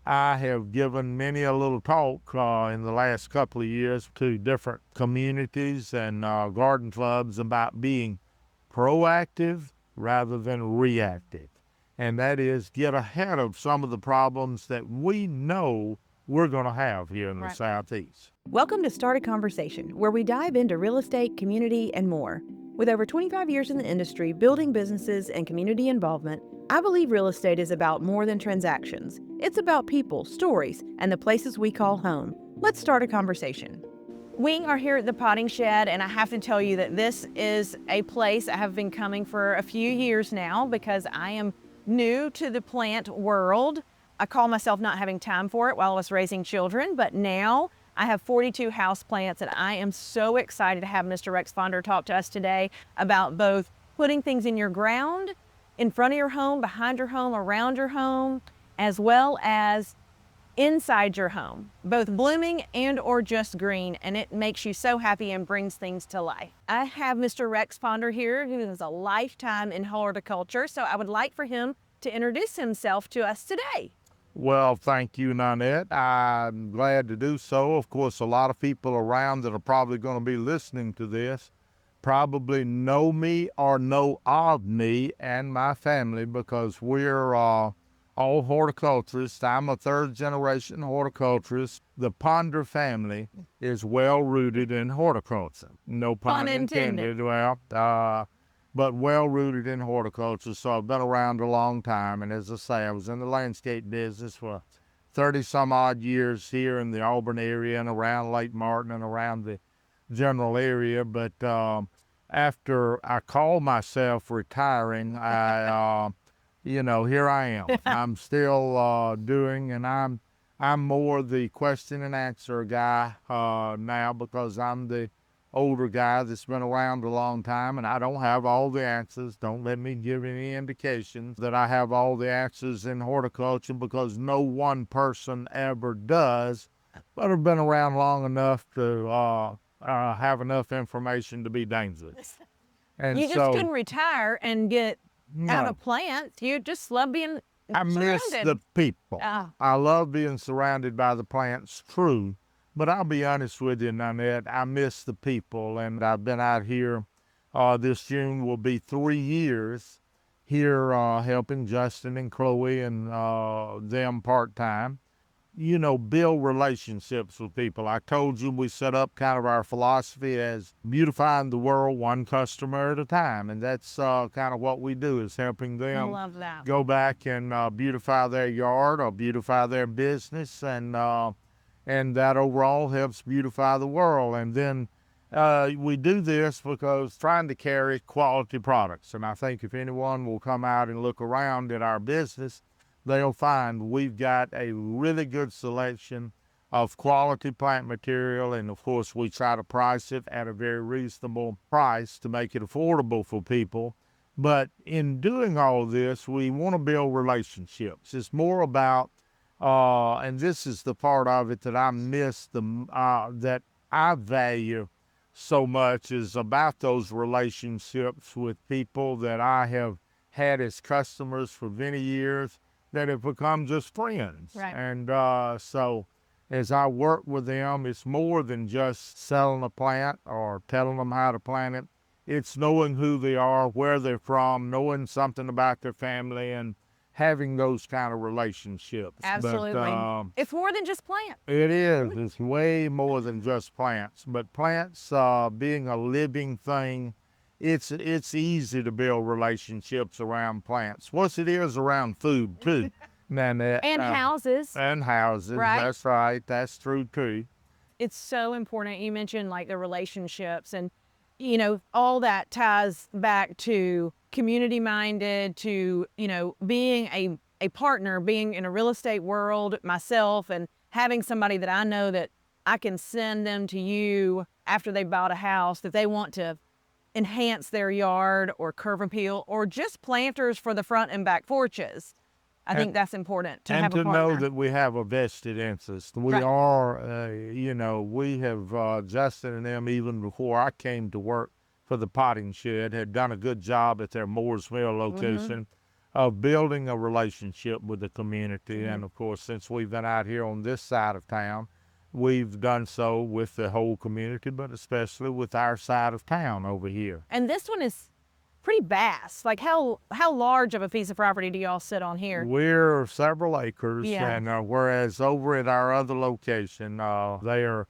I have given many a little talk in the last couple of years to different communities and garden clubs about being proactive rather than reactive. And that is get ahead of some of the problems that we know we're going to have here in the Southeast. Welcome to Start a Conversation, where we dive into real estate, community, and more. With over 25 years in the industry, building businesses, and community involvement, I believe real estate is about more than transactions. It's about people, stories, and the places we call home. Let's start a conversation. We are here at the Potting Shed, and I have to tell you that this is a place I have been coming for a few years now because I am new to the plant world. I call myself not having time for it while I was raising children, but now I have 42 houseplants, and I am so excited to have Mr. Rex Fonder talk to us today about both putting things in your ground, in front of your home, behind your home, around your home, as well as inside your home, both blooming and or just green, and it makes you so happy and brings things to life. I have Mr. Rex Fonder here, who is a lifetime in horticulture, so I would like for him to introduce himself to us today. Well, thank you, Nonet. I'm glad to do so. Of course, a lot of people around that are probably going to be listening to this probably know me or know of me and my family because we're all horticulturists. I'm a third-generation horticulturist. The Ponder family is well-rooted in horticulture. No pun intended. Well, but well-rooted in horticulture, so I've been around a long time. And as I say, I was in the landscape business for 30-some-odd years here in the Auburn area and around Lake Martin and around the general area. But after I call myself retiring, here I am. I'm still doing, and I'm more the question and answer guy now because I'm the older guy that's been around a long time, and I don't have all the answers. Don't let me give any indications that I have all the answers in horticulture because no one person ever does, but I've been around long enough to have enough information to be dangerous. And you just couldn't retire and get out of plants. You just love being surrounded. Miss the people. I love being surrounded by the plants, true. But I'll be honest with you, Nonet, I miss the people. And I've been out here, this June will be 3 years here helping Justin and Chloe and them part-time. Build relationships with people. I told you we set up kind of our philosophy as beautifying the world one customer at a time. And that's kind of what we do is helping them go back and beautify their yard or beautify their business. And that overall helps beautify the world. And then we do this because trying to carry quality products. And I think if anyone will come out and look around at our business, they'll find we've got a really good selection of quality plant material. And of course, we try to price it at a very reasonable price to make it affordable for people. But in doing all this, we want to build relationships. It's more about, and this is the part of it that I miss, that I value so much, is about those relationships with people that I have had as customers for many years that have become just friends. Right. And so as I work with them, it's more than just selling a plant or telling them how to plant it. It's knowing who they are, where they're from, knowing something about their family, and having those kind of relationships. Absolutely. But, it's more than just plants. It is. It's way more than just plants. But plants, being a living thing, it's easy to build relationships around plants. What's it is around food, too. And houses. And houses. Right. That's right. That's true, too. It's so important. You mentioned like the relationships, and all that ties back to community minded, to being a partner, being in a real estate world myself, and having somebody that I know that I can send them to you after they bought a house that they want to enhance their yard or curb appeal or just planters for the front and back porches. I think that's important to have a partner. And to know that we have a vested interest. We are, we have, Justin and them, even before I came to work for the Potting Shed, had done a good job at their Mooresville location of building a relationship with the community. Mm-hmm. And of course, since we've been out here on this side of town, we've done so with the whole community, but especially with our side of town over here. And this one is pretty vast. Like how large of a piece of property do y'all sit on here? We're several acres, Yeah. and whereas over at our other location, they are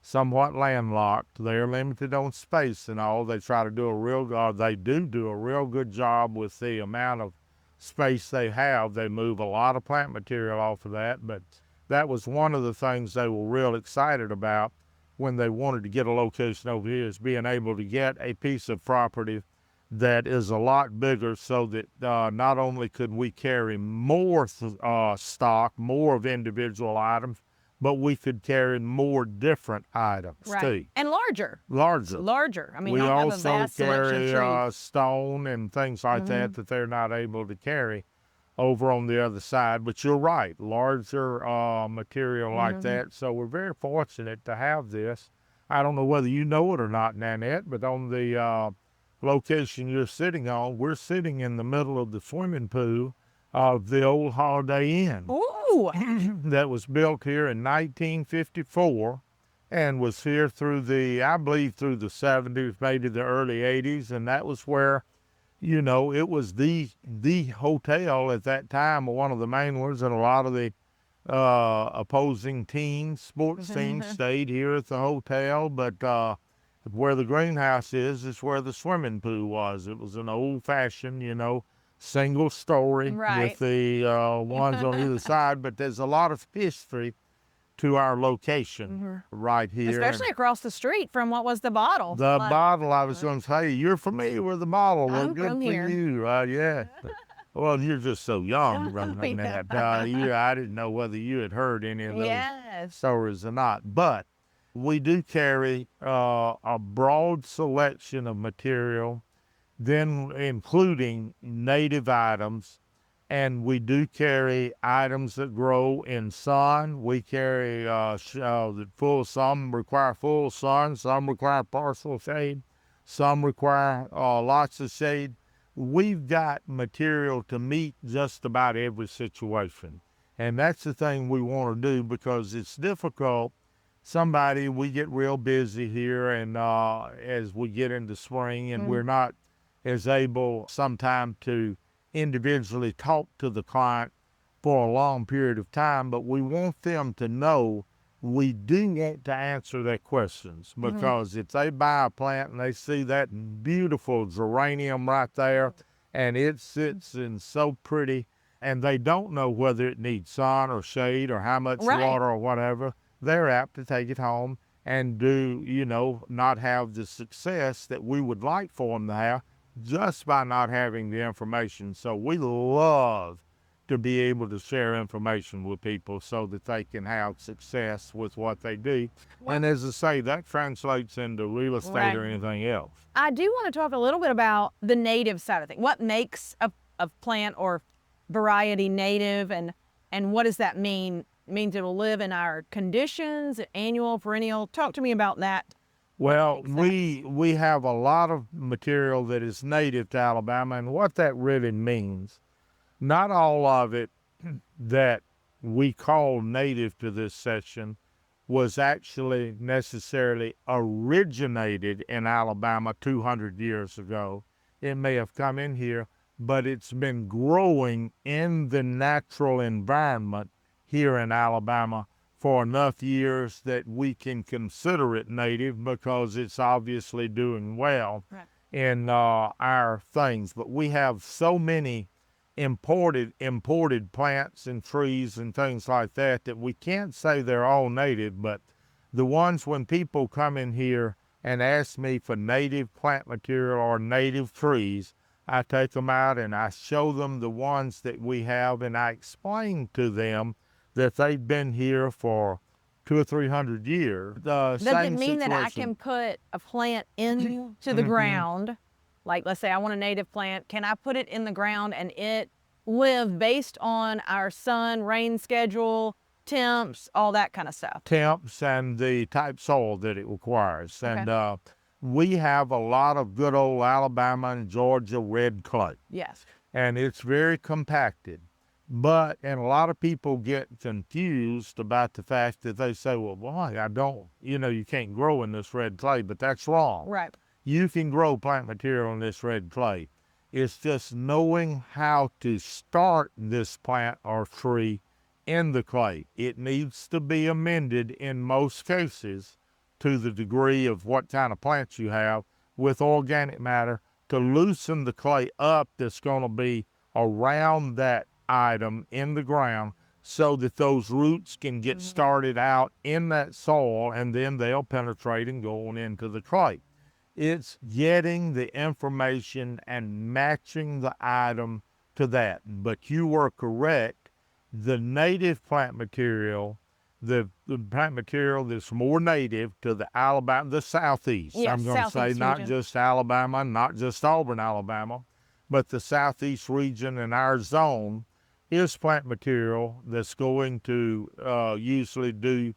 somewhat landlocked. They're limited on space and all. They try to do they do a real good job with the amount of space they have. They move a lot of plant material off of that, but that was one of the things they were real excited about when they wanted to get a location over here, is being able to get a piece of property that is a lot bigger, so that not only could we carry more stock, more of individual items, but we could carry more different items too. And larger. Larger. I mean, We y'all have a also vast selection of carry trees. stone and things like that they're not able to carry over on the other side. But you're right, larger material like that. So we're very fortunate to have this. I don't know whether you know it or not, Nanette, but on the location you're sitting on, we're sitting in the middle of the swimming pool of the old Holiday Inn. Ooh. That was built here in 1954 and was here through I believe through the 70s, maybe the early 80s. And that was where, it was the hotel at that time, one of the main ones, and a lot of the opposing teams, sports teams stayed here at the hotel. But where the greenhouse is where the swimming pool was. It was an old-fashioned, single story with the ones on either side. But there's a lot of history to our location right here. Especially across the street from what was the bottle. The bottle, I was going to say, you're familiar with the bottle. Well, I'm good from for here. you, right? Yeah. Well, you're just so young, running that. I didn't know whether you had heard any of those stories or not. But we do carry a broad selection of material, then including native items, and we do carry items that grow in sun. We carry some require full sun, some require partial shade, some require lots of shade. We've got material to meet just about every situation. And that's the thing we want to do, because it's difficult. We get real busy here, and as we get into spring, and we're not as able sometimes to individually talk to the client for a long period of time, but we want them to know we do want to answer their questions, because if they buy a plant and they see that beautiful geranium right there, and it sits in so pretty, and they don't know whether it needs sun or shade or how much water or whatever, they're apt to take it home and not have the success that we would like for them to have just by not having the information. So we love to be able to share information with people so that they can have success with what they do. And as I say, that translates into real estate or anything else. I do want to talk a little bit about the native side of things. What makes a plant or variety native, and what does that mean? It means it'll live in our conditions, annual, perennial. Talk to me about that. Well, we have a lot of material that is native to Alabama, and what that really means, not all of it that we call native to this section was actually necessarily originated in Alabama 200 years ago. It may have come in here, but it's been growing in the natural environment here in Alabama for enough years that we can consider it native, because it's obviously doing well in our things. But we have so many imported plants and trees and things like that we can't say they're all native. But the ones, when people come in here and ask me for native plant material or native trees, I take them out and I show them the ones that we have, and I explain to them that they've been here for 200 or 300 years. Does it mean that I can put a plant into the ground? Like, let's say I want a native plant. Can I put it in the ground and it live based on our sun, rain schedule, temps, all that kind of stuff? Temps and the type soil that it requires. And we have a lot of good old Alabama and Georgia red clay. Yes. and it's very compacted. And a lot of people get confused about the fact that they say, well, boy, I don't, you can't grow in this red clay, but that's wrong. Right. You can grow plant material in this red clay. It's just knowing how to start this plant or tree in the clay. It needs to be amended in most cases to the degree of what kind of plants you have with organic matter to loosen the clay up that's going to be around that item in the ground so that those roots can get started out in that soil, and then they'll penetrate and go on into the clay. It's getting the information and matching the item to that. But you were correct. The native plant material, the plant material that's more native to the southeast. Yes, I'm going to say southeast not region. just Alabama, not just Auburn, Alabama, but the southeast region in our zone is plant material that's going to usually do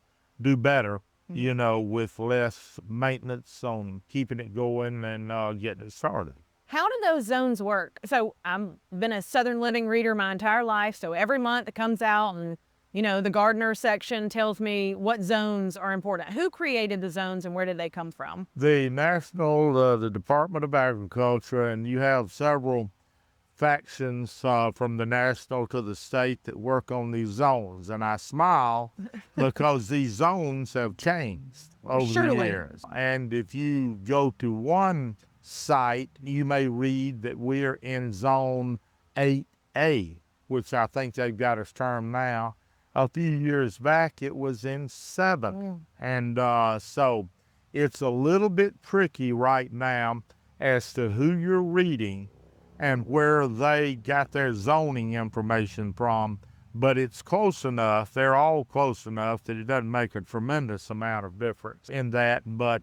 better, with less maintenance on keeping it going and getting it started. How do those zones work? So I've been a Southern Living reader my entire life. So every month it comes out and, the gardener section tells me what zones are important. Who created the zones and where did they come from? The the Department of Agriculture, and you have several factions from the national to the state that work on these zones. And I smile because these zones have changed over Surely. the years. And if you go to one site, you may read that we're in zone 8A, which I think they've got us termed now. A few years back, it was in 7. And so it's a little bit tricky right now as to who you're reading and where they got their zoning information from, but it's close enough. They're all close enough that it doesn't make a tremendous amount of difference in that, but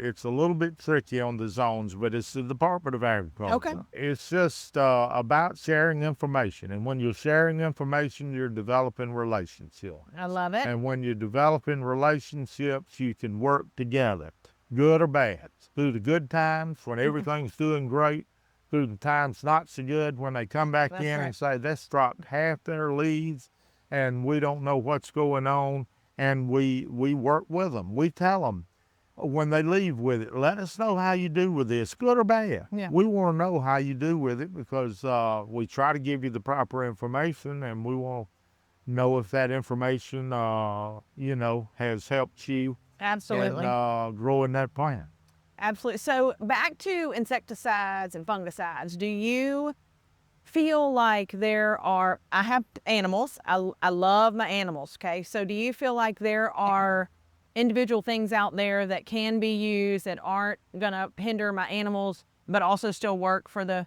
it's a little bit tricky on the zones, but it's the Department of Agriculture. Okay. It's just about sharing information, and when you're sharing information, you're developing relationships. I love it. And when you're developing relationships, you can work together, good or bad, through the good times when everything's doing great, through the times not so good when they come back That's in right. and say, that's dropped half their leaves and we don't know what's going on. And we work with them. We tell them when they leave with it, let us know how you do with this, good or bad. Yeah. We want to know how you do with it because we try to give you the proper information, and we want to know if that information, has helped you Absolutely. in growing that plant. Absolutely. So back to insecticides and fungicides. Do you feel like I have animals. I love my animals. Okay. So do you feel like there are individual things out there that can be used that aren't going to hinder my animals, but also still work for the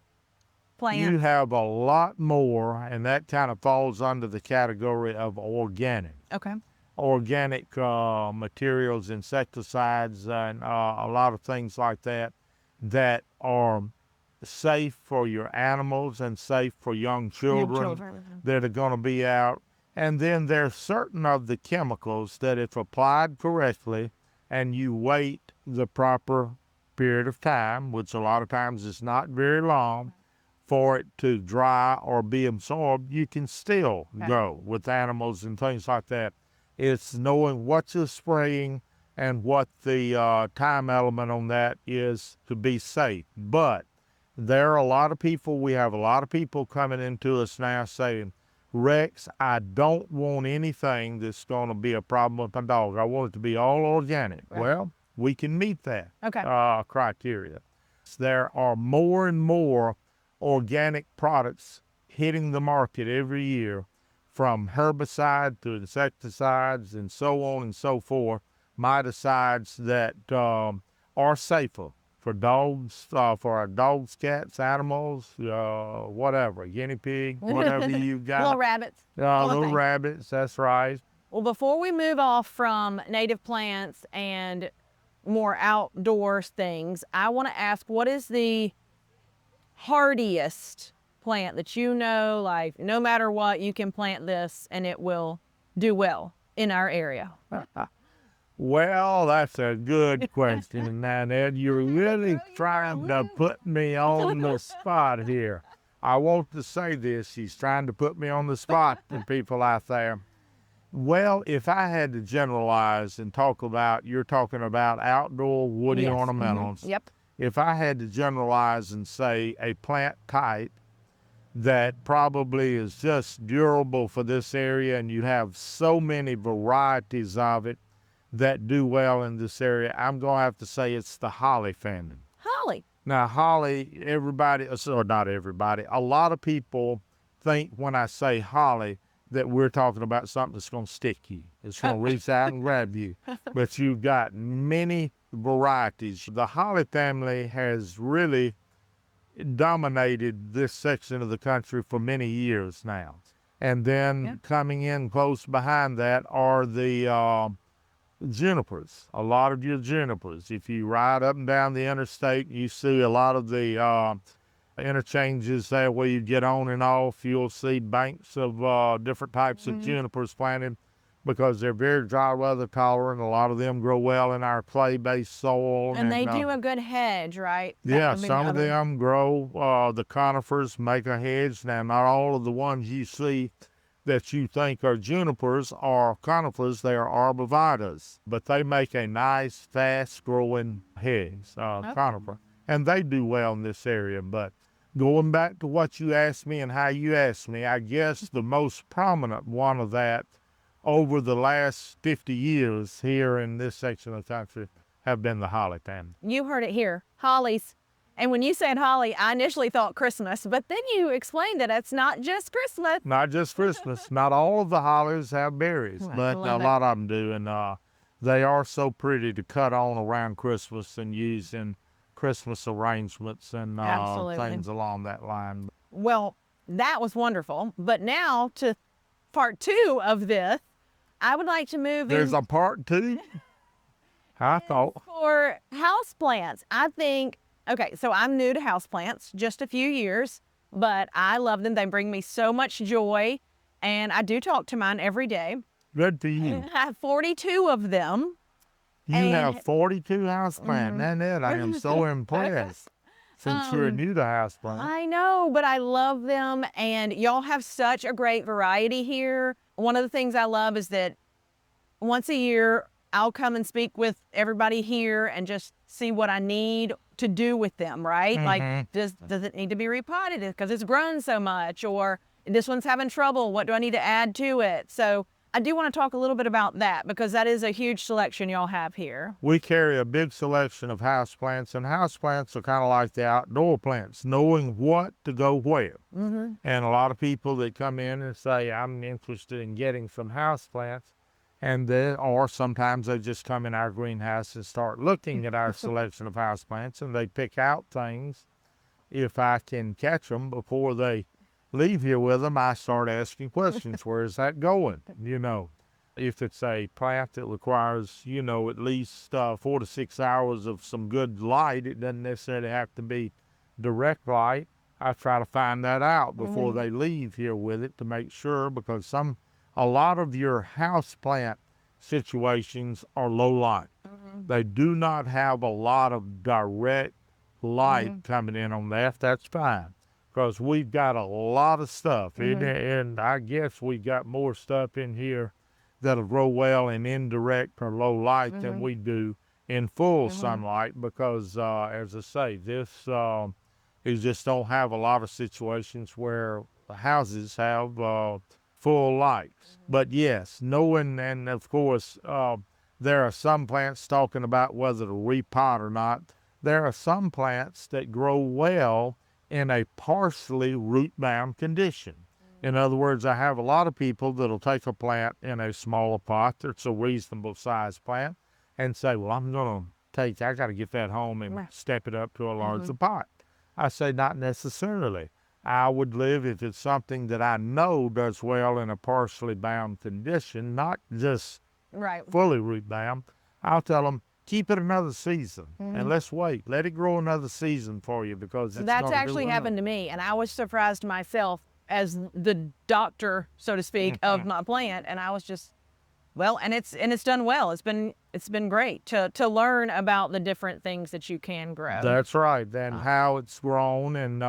plant? You have a lot more, and that kind of falls under the category of organic. Okay. Organic materials, insecticides, and a lot of things like that that are safe for your animals and safe for young children that are going to be out. And then there's certain of the chemicals that, if applied correctly and you wait the proper period of time, which a lot of times is not very long, for it to dry or be absorbed, you can still go with animals and things like that. It's knowing what you're spraying and what the time element on that is to be safe. But there are a lot of people, we have a lot of people coming into us now saying, Rex, I don't want anything that's going to be a problem with my dog. I want it to be all organic. Right. Well, we can meet that Okay. criteria. There are more and more organic products hitting the market every year, from herbicide to insecticides and so on and so forth, miticides that are safer for dogs, for our dogs, cats, animals, whatever, guinea pig, whatever you got. Little rabbits. All the Little things. rabbits, that's right. Well, before we move off from native plants and more outdoors things, I want to ask, what is the hardiest plant that like no matter what, you can plant this and it will do well in our area? Well, that's a good question, Nonet. You're really trying to put me on the spot here. I want to say this. She's trying to put me on the spot and people out there. Well, if I had to generalize and talk about, you're talking about outdoor woody Yes. ornamentals. Yep. If I had to generalize and say a plant type that probably is just durable for this area, and you have so many varieties of it that do well in this area, I'm going to have to say it's the holly family. Holly. Now, holly, everybody, or not everybody, a lot of people think when I say holly that we're talking about something that's going to stick you. It's going to reach out and grab you. But you've got many varieties. The holly family has really dominated this section of the country for many years now. And then coming in close behind that are the junipers, a lot of your junipers. If you ride up and down the interstate, you see a lot of the interchanges there where you get on and off. You'll see banks of different types of junipers planted because they're very dry weather tolerant. A lot of them grow well in our clay-based soil. And they do a good hedge, right? Yeah, some of them grow. The conifers make a hedge. Now, not all of the ones you see that you think are junipers are conifers. They are arborvitaes, but they make a nice, fast-growing hedge, conifer, and they do well in this area. But going back to what you asked me and how you asked me, I guess the most prominent one of that over the last 50 years here in this section of the country have been the holly family. You heard it here, hollies. And when you said holly, I initially thought Christmas, but then you explained that it's not just Christmas. Not just Christmas. Not all of the hollies have berries, but a lot of them do. And they are so pretty to cut on around Christmas and use in Christmas arrangements and things along that line. Well, that was wonderful. But now to part 2 of this, I would like to move There's a part 2? I thought. For houseplants. I think, okay, so I'm new to houseplants, just a few years, but I love them. They bring me so much joy, and I do talk to mine every day. Good for you. I have 42 of them. You have 42 houseplants. Nonet, I am so impressed since you're new to houseplant. I know, but I love them, and y'all have such a great variety here. One of the things I love is that once a year, I'll come and speak with everybody here and just see what I need to do with them, right? Like, does it need to be repotted because it's grown so much? Or this one's having trouble, what do I need to add to it? So I do want to talk a little bit about that because that is a huge selection y'all have here. We carry a big selection of houseplants, and houseplants are kind of like the outdoor plants, knowing what to go where. And a lot of people that come in and say, I'm interested in getting some houseplants, and or sometimes they just come in our greenhouse and start looking at our selection of houseplants, and they pick out things. If I can catch them before they leave here with them, I start asking questions. Where is that going? You know, if it's a plant that requires, you know, at least 4 to 6 hours of some good light, it doesn't necessarily have to be direct light. I try to find that out before they leave here with it to make sure, because a lot of your houseplant situations are low light. They do not have a lot of direct light coming in on that. That's fine, because we've got a lot of stuff. And I guess we got more stuff in here that'll grow well in indirect or low light than we do in full sunlight, because as I say, this you just don't have a lot of situations where the houses have full light. But yes, knowing, and of course, there are some plants talking about whether to repot or not. There are some plants that grow well in a partially root-bound condition. In other words, I have a lot of people that'll take a plant in a smaller pot that's a reasonable size plant and say, well, I got to get that home and step it up to a larger pot. I say, not necessarily. I would live, if it's something that I know does well in a partially bound condition, not just fully root bound, I'll tell them, keep it another season and let's wait. Let it grow another season for you, because that's actually happened to me, and I was surprised myself as the doctor, so to speak, of my plant, and I was just, well, and it's done well. It's been great to learn about the different things that you can grow. That's right, and how it's grown, and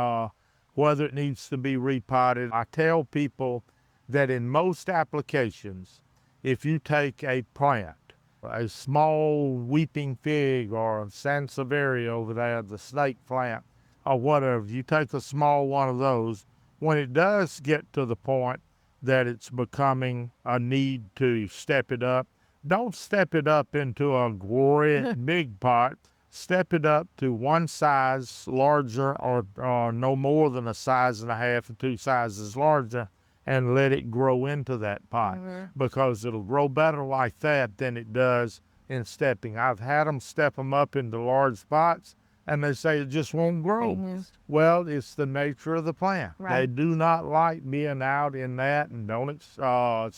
whether it needs to be repotted. I tell people that in most applications, if you take a plant, a small weeping fig or sansevieria over there, the snake plant, or whatever, you take a small one of those, when it does get to the point that it's becoming a need to step it up, don't step it up into a great big pot. Step it up to one size larger or no more than a size and a half or two sizes larger, and let it grow into that pot because it'll grow better like that than it does in stepping. I've had them step them up into large pots, and they say it just won't grow. Well, it's the nature of the plant. They do not like being out in that, and it's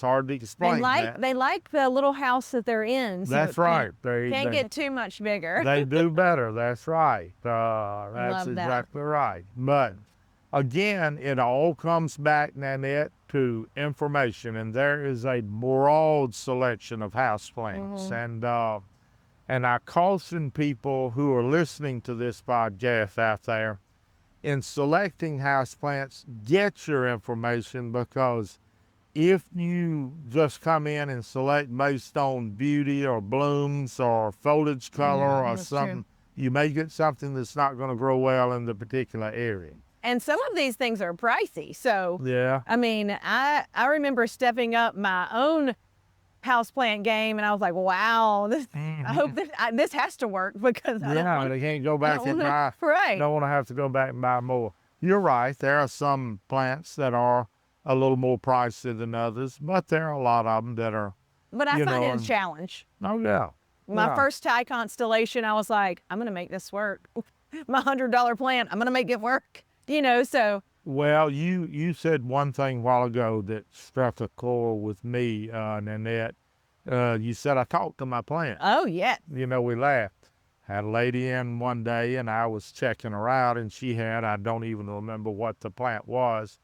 hard to explain that. They like the little house that they're in. So That's right. Can't get too much bigger. They do better. That's right. That's exactly right. But again, it all comes back, Nonet, to information, and there is a broad selection of houseplants. And I caution people who are listening to this podcast out there, in selecting houseplants, get your information, because if you just come in and select based on beauty or blooms or foliage color or something, you may get something that's not going to grow well in the particular area. And some of these things are pricey. So, yeah. I mean, I remember stepping up my own houseplant game, and I was like, wow, I hope this has to work, because they can't go back and buy. Right. Don't want to have to go back and buy more. You're right. There are some plants that are a little more pricey than others, but there are a lot of them that are. But I find it a challenge. Oh, yeah. My first Thai constellation, I was like, I'm going to make this work. My $100 plant, I'm going to make it work. So. Well, you said one thing a while ago that struck a chord with me, Nonet. You said I talked to my plant. Oh, yeah. We laughed. Had a lady in one day, and I was checking her out, and she had, I don't even remember what the plant was,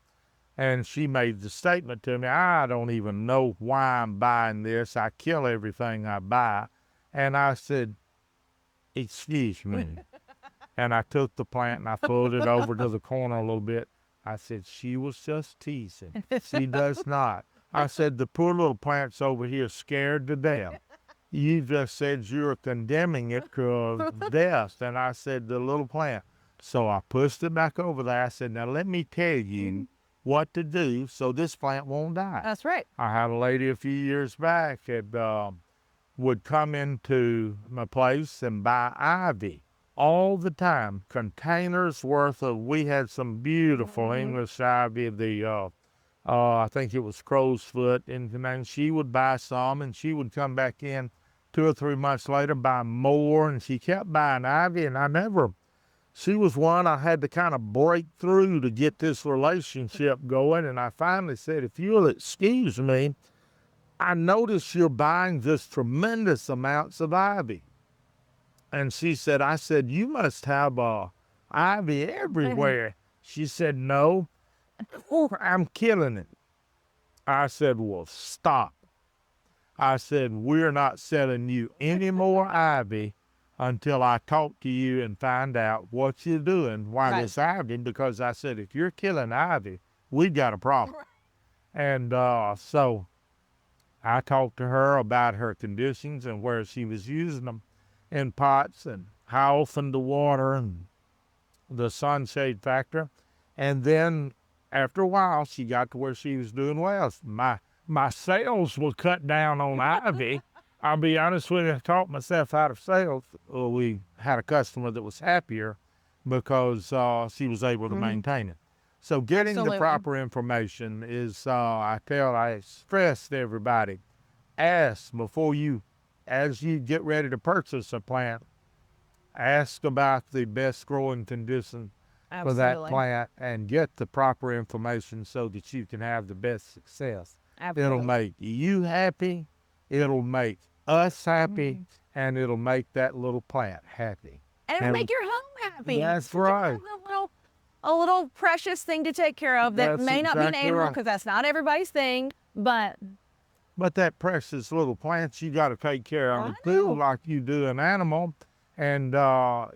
and she made the statement to me, I don't even know why I'm buying this. I kill everything I buy. And I said, excuse me. And I took the plant and I pulled it over to the corner a little bit. I said, she was just teasing. She does not. I said, the poor little plant's over here scared to death. You just said you're condemning it to death. And I said, the little plant. So I pushed it back over there. I said, now let me tell you what to do so this plant won't die. That's right. I had a lady a few years back that would come into my place and buy ivy all the time, containers worth of. We had some beautiful English ivy, I think it was crow's foot, and she would buy some, and she would come back in 2 or 3 months later, buy more, and she kept buying ivy, and she was one I had to kind of break through to get this relationship going, and I finally said, if you'll excuse me, I notice you're buying just tremendous amounts of ivy. And she said, I said, you must have ivy everywhere. She said, no, I'm killing it. I said, well, stop. I said, we're not selling you any more ivy until I talk to you and find out what you're doing, why this ivy, because I said, if you're killing ivy, we got a problem. And so I talked to her about her conditions and where she was using them in pots and how often to water and the sunshade factor. And then after a while, she got to where she was doing well. My sales were cut down on ivy. I'll be honest with you, I talked myself out of sales. We had a customer that was happier because she was able to maintain it. So getting the proper information is, I stress to everybody, ask before as you get ready to purchase a plant, ask about the best growing condition for that plant and get the proper information so that you can have the best success. It'll make you happy, it'll make us happy, and it'll make that little plant happy. And it'll make your home happy. That's right. A little precious thing to take care of that may not be an animal, because that's not everybody's thing, but that precious little plant, you got to take care of too, like you do an animal. And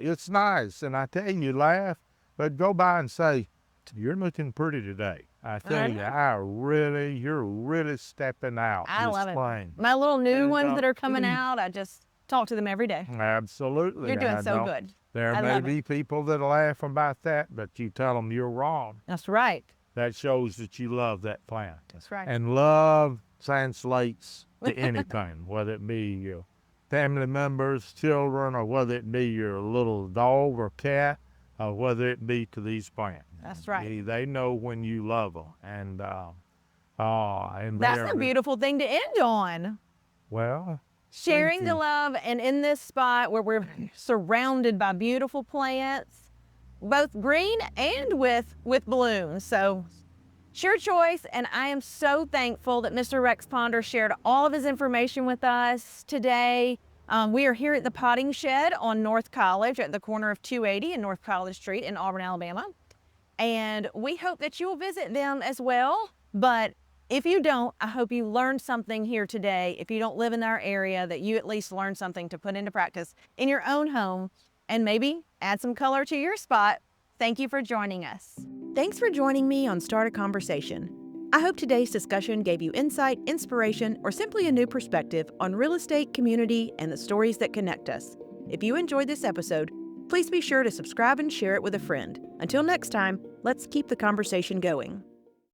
it's nice. And I tell you, laugh, but go by and say, You're looking pretty today. I tell I you, you're really stepping out. I this love it. spring. My little new And, ones that are coming out, I just talk to them every day. Absolutely. You're doing I so know good. There I may love be people that laugh about that, but you tell them you're wrong. That's right. That shows that you love that plant. That's right. And love translates to anything, whether it be your family members, children, or whether it be your little dog or cat, or whether it be to these plants. That's right. They know when you love them. And That's a beautiful thing to end on. Well, sharing the love, and in this spot where we're surrounded by beautiful plants, both green and with blooms. So it's your choice, and I am so thankful that Mr. Rex Ponder shared all of his information with us today. We are here at the Potting Shed on North College at the corner of 280 and North College Street in Auburn, Alabama. And we hope that you will visit them as well. But if you don't, I hope you learned something here today. If you don't live in our area, that you at least learned something to put into practice in your own home and maybe add some color to your spot. Thank you for joining us. Thanks for joining me on Start a Conversation. I hope today's discussion gave you insight, inspiration, or simply a new perspective on real estate, community, and the stories that connect us. If you enjoyed this episode, please be sure to subscribe and share it with a friend. Until next time, let's keep the conversation going.